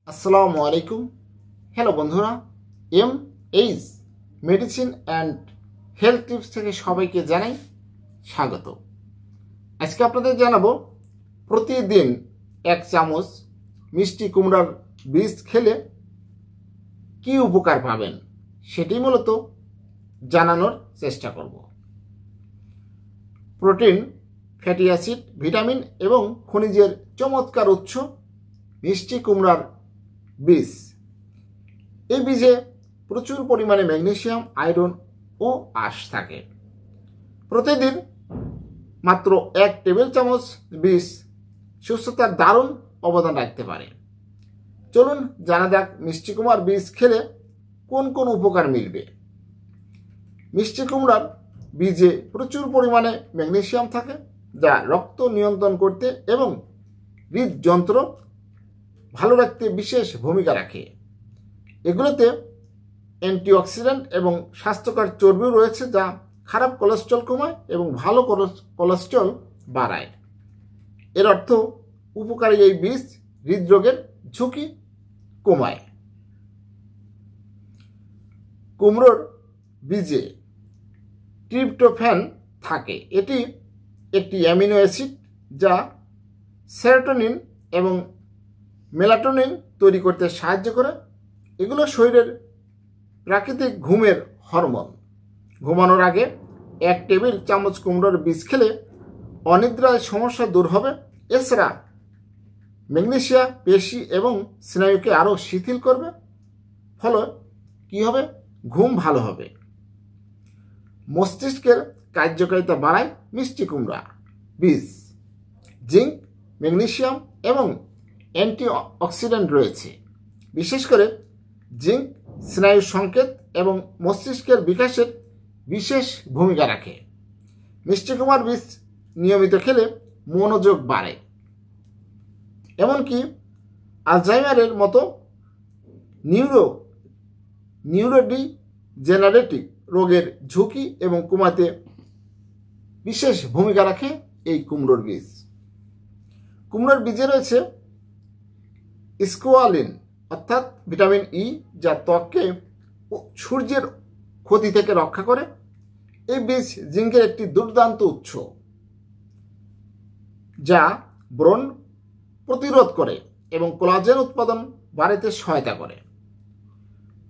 আসসালামু আলাইকুম। হ্যালো বন্ধুরা, H medicine and health tips থেকে সবাইকে জানাই স্বাগত। আজকে আপনাদের জানাবো প্রতিদিন 1 চামচ মিষ্টি কুমড়ার বীজ খেলে কি উপকার পাবেন সেটি মূলত জানানোর চেষ্টা করব। প্রোটিন, ফ্যাটি অ্যাসিড, ভিটামিন এবং খনিজের চমৎকার উৎস মিষ্টি কুমড়ার বীজ। এই বীজে প্রচুর পরিমাণে ম্যাগনেসিয়াম, আয়রন ও আঁশ থাকে। প্রতিদিন মাত্র 1 টেবিল চামচ বীজ সুস্থতার দারুণ অবদান রাখতে পারে। চলুন জানা যাক মিষ্টি কুমড়ার বীজ খেলে কোন কোন উপকার মিলবে। মিষ্টি কুমড়ার বীজে প্রচুর পরিমাণে ম্যাগনেসিয়াম থাকে, যা রক্ত নিয়ন্ত্রণ করতে এবং হৃদযন্ত্র ভালো রাখতে বিশেষ ভূমিকা রাখে। এগুলোতে অ্যান্টিঅক্সিডেন্ট এবং স্বাস্থ্যকর চর্বিও রয়েছে, যা খারাপ কোলেস্ট্রল কমায় এবং ভালো কোলেস্ট্রল বাড়ায়। এর অর্থ উপকারী এই বীজ হৃদরোগের ঝুঁকি কমায়। কুমড়োর বীজে ট্রিপ্টোফ্যান থাকে। এটি একটি অ্যামিনো অ্যাসিড যা সেরোটোনিন এবং মেলাটোনিন তৈরি করতে সাহায্য করে। এগুলো শরীরের প্রাকৃতিক ঘুমের হরমোন। ঘুমানোর আগে 1 টেবিল চামচ কুমড়োর বীজ খেলে অনিদ্রায় সমস্যা দূর হবে। এছাড়া ম্যাগনেসিয়াম পেশি এবং স্নায়ুকে আরও শিথিল করবে। ফলে কি হবে? ঘুম ভালো হবে। মস্তিষ্কের কার্যকারিতা বাড়ায় মিষ্টি কুমড়া বীজ। জিঙ্ক, ম্যাগনেসিয়াম এবং অ্যান্টিঅক্সিডেন্ট রয়েছে। বিশেষ করে জিঙ্ক স্নায়ু সংকেত এবং মস্তিষ্কের বিকাশের বিশেষ ভূমিকা রাখে। মিষ্টি কুমড়ার বীজ নিয়মিত খেলে মনোযোগ বাড়ে। এমনকি আলজাইমারের মতো নিউরোডিজেনারেটিভ রোগের ঝুঁকি এবং কমাতে বিশেষ ভূমিকা রাখে এই কুমড়োর বীজ। কুমড়োর বীজে রয়েছে স্কোয়ালিন অর্থাৎ ভিটামিন ই, যা ত্বককে সূর্যের ক্ষতি থেকে রক্ষা করে। এই বীজ জিঙ্কের একটি দুর্দান্ত উৎস, যা ব্রণ প্রতিরোধ করে এবং কোলাজেন উৎপাদন বাড়াতে সহায়তা করে।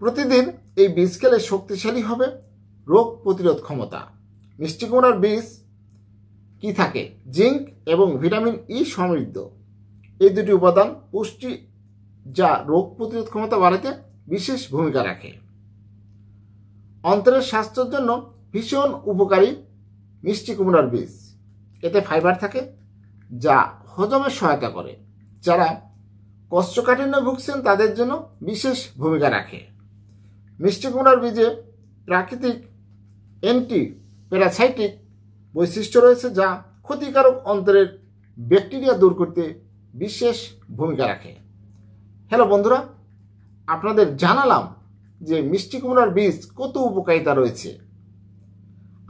প্রতিদিন এই বীজ খেলে শক্তিশালী হবে রোগ প্রতিরোধ ক্ষমতা। মিষ্টি কুমড়ার বীজ কি থাকে? জিঙ্ক এবং ভিটামিন ই সমৃদ্ধ। এই দুটি উপাদান পুষ্টি, যা রোগ প্রতিরোধ ক্ষমতা বাড়াতে বিশেষ ভূমিকা রাখে। অন্ত্রের স্বাস্থ্যের জন্য ভীষণ উপকারী মিষ্টি কুমড়ার বীজ। এতে ফাইবার থাকে, যা হজমে সহায়তা করে। যারা কোষ্ঠকাঠিন্য ভুগছেন তাদের জন্য বিশেষ ভূমিকা রাখে। মিষ্টি কুমড়ার বীজে প্রাকৃতিক অ্যান্টি প্যারাসাইটিক বৈশিষ্ট্য রয়েছে, যা ক্ষতিকারক অন্ত্রের ব্যাকটেরিয়া দূর করতে বিশেষ ভূমিকা রাখে। হ্যালো বন্ধুরা, আপনাদের জানালাম যে মিষ্টি কুমড়ার বীজ কত উপকারিতা রয়েছে।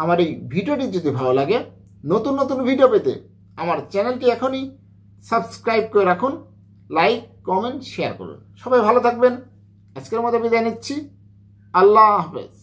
আমার এই ভিডিওটি যদি ভালো লাগে, নতুন নতুন ভিডিও পেতে আমার চ্যানেলটি এখনই সাবস্ক্রাইব করে রাখুন, লাইক, কমেন্ট, শেয়ার করুন। সবাই ভালো থাকবেন। আজকের মতো বিদায় নিচ্ছি। আল্লাহ হাফেজ।